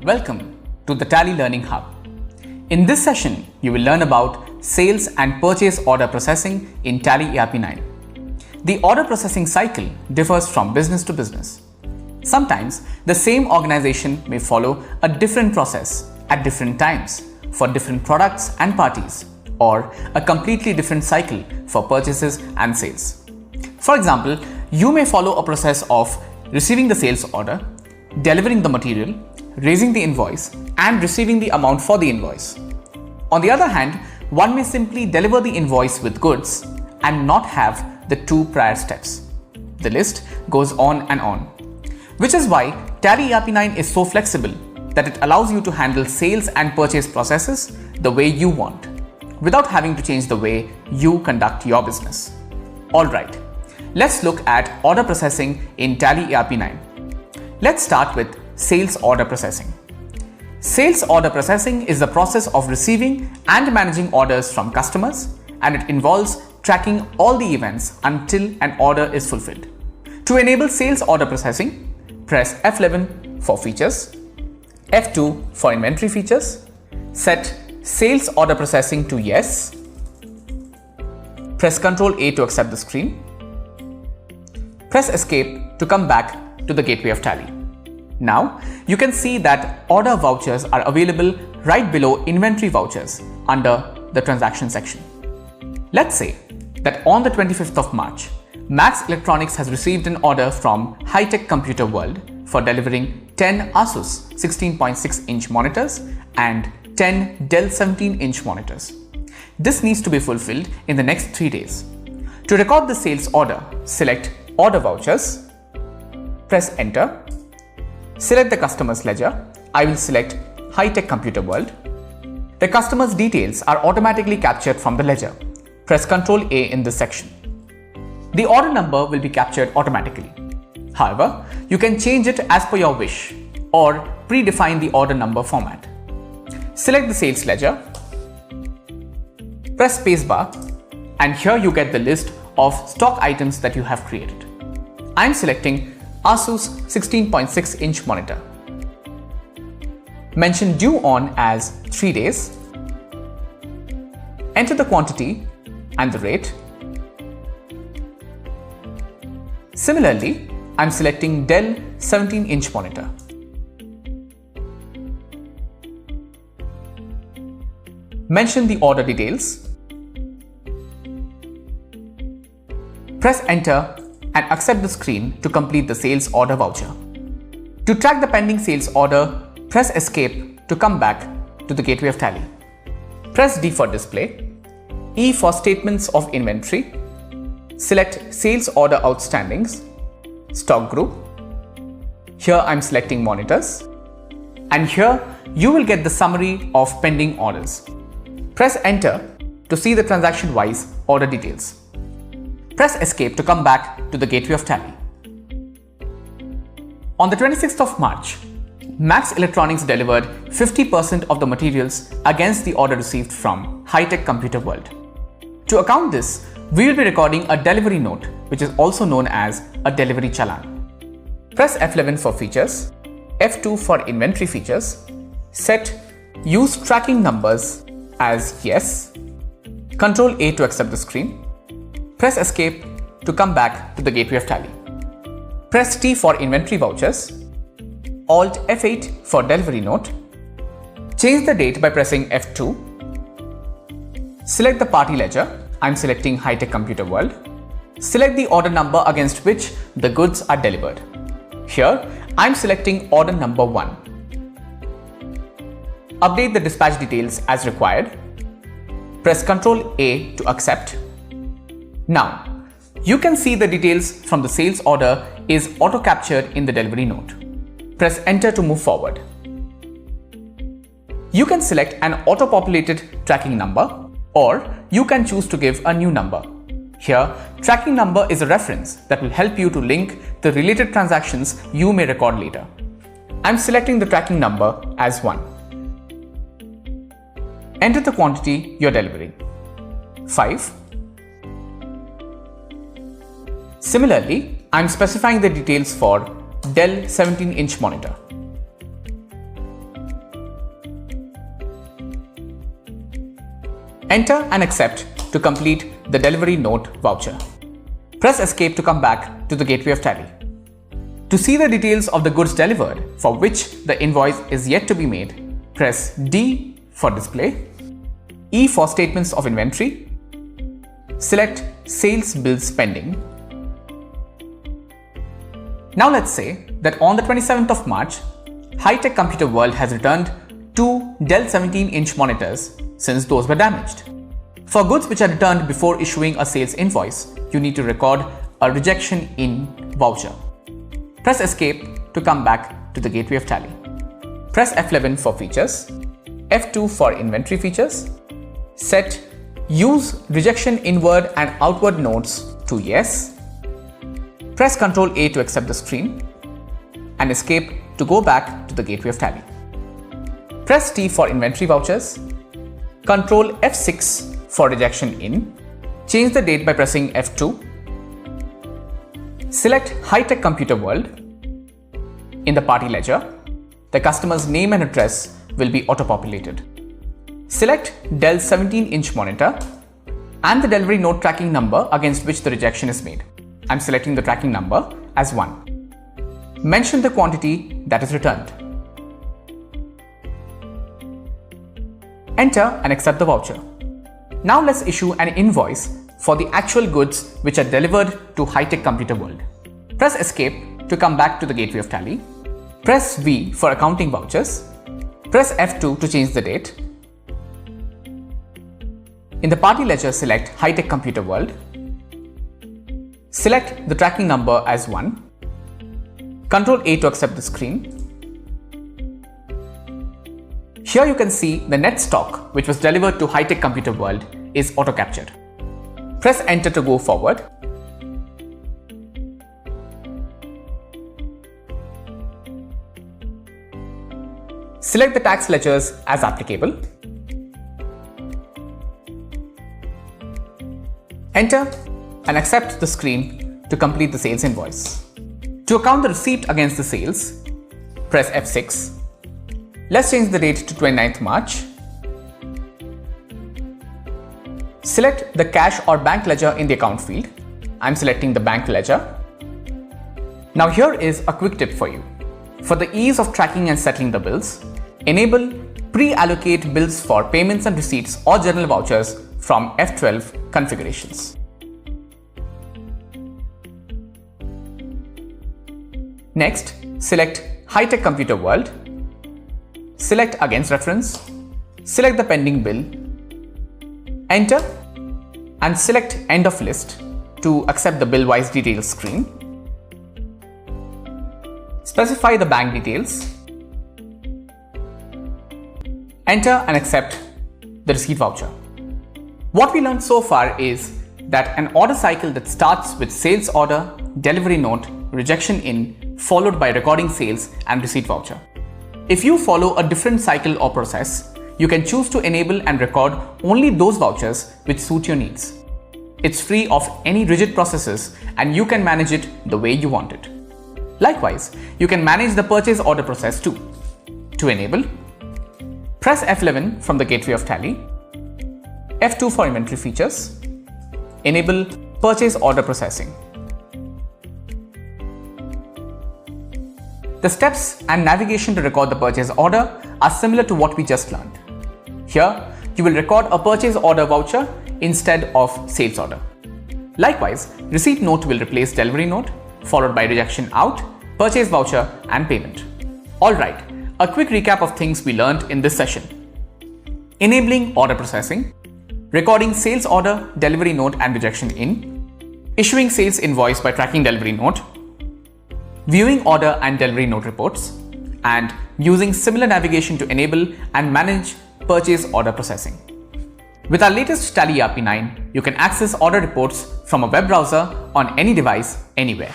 Welcome to the Tally Learning Hub. In this session, you will learn about sales and purchase order processing in Tally.ERP9. The order processing cycle differs from business to business. Sometimes the same organization may follow a different process at different times for different products and parties, or a completely different cycle for purchases and sales. For example, you may follow a process of receiving the sales order, delivering the material, raising the invoice, and receiving the amount for the invoice. On the other hand, one may simply deliver the invoice with goods and not have the two prior steps. The list goes on and on. Which is why Tally.ERP9 is so flexible that it allows you to handle sales and purchase processes the way you want, without having to change the way you conduct your business. Alright, let's look at order processing in Tally.ERP9. Let's start with sales order processing. Sales order processing is the process of receiving and managing orders from customers, and it involves tracking all the events until an order is fulfilled. To enable sales order processing, press F11 for features, F2 for inventory features, set sales order processing to yes, press Ctrl A to accept the screen, press escape to come back to the gateway of Tally. Now you can see that order vouchers are available right below inventory vouchers under the transaction section. Let's say that on the 25th of March, Max Electronics has received an order from High-Tech Computer World for delivering 10 Asus 16.6-inch monitors and 10 Dell 17-inch monitors. This needs to be fulfilled in the next 3 days. To record the sales order, select Order Vouchers, press Enter, select the customer's ledger. I will select High-Tech Computer World. The customer's details are automatically captured from the ledger. Press Ctrl A in this section. The order number will be captured automatically. However, you can change it as per your wish or predefine the order number format. Select the sales ledger, press spacebar, and here you get the list of stock items that you have created. I am selecting Asus 16.6-inch monitor. Mention due on as 3 days. Enter the quantity and the rate. Similarly, I am selecting Dell 17-inch monitor. Mention the order details. Press Enter and accept the screen to complete the sales order voucher. To track the pending sales order, press Escape to come back to the gateway of Tally. Press D for display, E for statements of inventory, select sales order outstandings, stock group. Here I am selecting monitors, and here you will get the summary of pending orders. Press Enter to see the transaction-wise order details. Press Escape to come back to the gateway of Tally. On the 26th of March, Max Electronics delivered 50% of the materials against the order received from High-Tech Computer World. To account this, we will be recording a delivery note, which is also known as a delivery Challan. Press F11 for features, F2 for inventory features, set use tracking numbers as yes, Ctrl A to accept the screen, press Escape to come back to the gateway of Tally. Press T for inventory vouchers, Alt F8 for delivery note, change the date by pressing F2, select the party ledger. I am selecting High-Tech Computer World. Select the order number against which the goods are delivered. Here, I am selecting order number 1. Update the dispatch details as required. Press Ctrl A to accept. Now, you can see the details from the sales order is auto-captured in the delivery note. Press Enter to move forward. You can select an auto-populated tracking number, or you can choose to give a new number. Here, tracking number is a reference that will help you to link the related transactions you may record later. I'm selecting the tracking number as 1. Enter the quantity you're delivering. 5. Similarly, I'm specifying the details for Dell 17-inch monitor. Enter and accept to complete the delivery note voucher. Press escape to come back to the gateway of Tally. To see the details of the goods delivered for which the invoice is yet to be made, press D for display, E for statements of inventory, select sales bills pending. Now let's say that on the 27th of March, High-Tech Computer World has returned 2 Dell 17-inch monitors since those were damaged. For goods which are returned before issuing a sales invoice, you need to record a rejection in voucher. Press escape to come back to the gateway of Tally. Press F11 for features, F2 for inventory features, set use rejection inward and outward notes to yes, press Ctrl A to accept the screen, and escape to go back to the gateway of Tally. Press T for inventory vouchers, Ctrl F6 for rejection in, change the date by pressing F2, select High-Tech Computer World. In the party ledger, the customer's name and address will be auto-populated. Select Dell 17-inch monitor and the delivery note tracking number against which the rejection is made. I'm selecting the tracking number as 1. Mention the quantity that is returned. Enter and accept the voucher. Now let's issue an invoice for the actual goods which are delivered to High-Tech Computer World. Press escape to come back to the gateway of Tally. Press V for accounting vouchers. Press F2 to change the date. In the party ledger, select High-Tech Computer World. Select the tracking number as 1. Ctrl A to accept the screen. Here you can see the net stock which was delivered to High-Tech Computer World is auto-captured. Press Enter to go forward. Select the tax ledgers as applicable. Enter and accept the screen to complete the sales invoice. To account the receipt against the sales, press F6. Let's change the date to 29th March. Select the cash or bank ledger in the account field. I'm selecting the bank ledger. Now here is a quick tip for you. For the ease of tracking and settling the bills, enable pre-allocate bills for payments and receipts or general vouchers from F12 configurations. Next, select High-Tech Computer World. Select Against Reference. Select the pending bill. Enter and select End of List to accept the bill-wise details screen. Specify the bank details. Enter and accept the receipt voucher. What we learned so far is that an order cycle that starts with sales order, delivery note, rejection in, followed by recording sales and receipt voucher. If you follow a different cycle or process, you can choose to enable and record only those vouchers which suit your needs. It's free of any rigid processes and you can manage it the way you want it. Likewise, you can manage the purchase order process too. To enable, press F11 from the gateway of Tally, F2 for inventory features, enable purchase order processing. The steps and navigation to record the purchase order are similar to what we just learned. Here, you will record a purchase order voucher instead of sales order. Likewise, receipt note will replace delivery note, followed by rejection out, purchase voucher, and payment. Alright, a quick recap of things we learned in this session. Enabling order processing, recording sales order, delivery note, and rejection in, issuing sales invoice by tracking delivery note, viewing order and delivery note reports, and using similar navigation to enable and manage purchase order processing. With our latest Tally ERP9, you can access order reports from a web browser on any device, anywhere.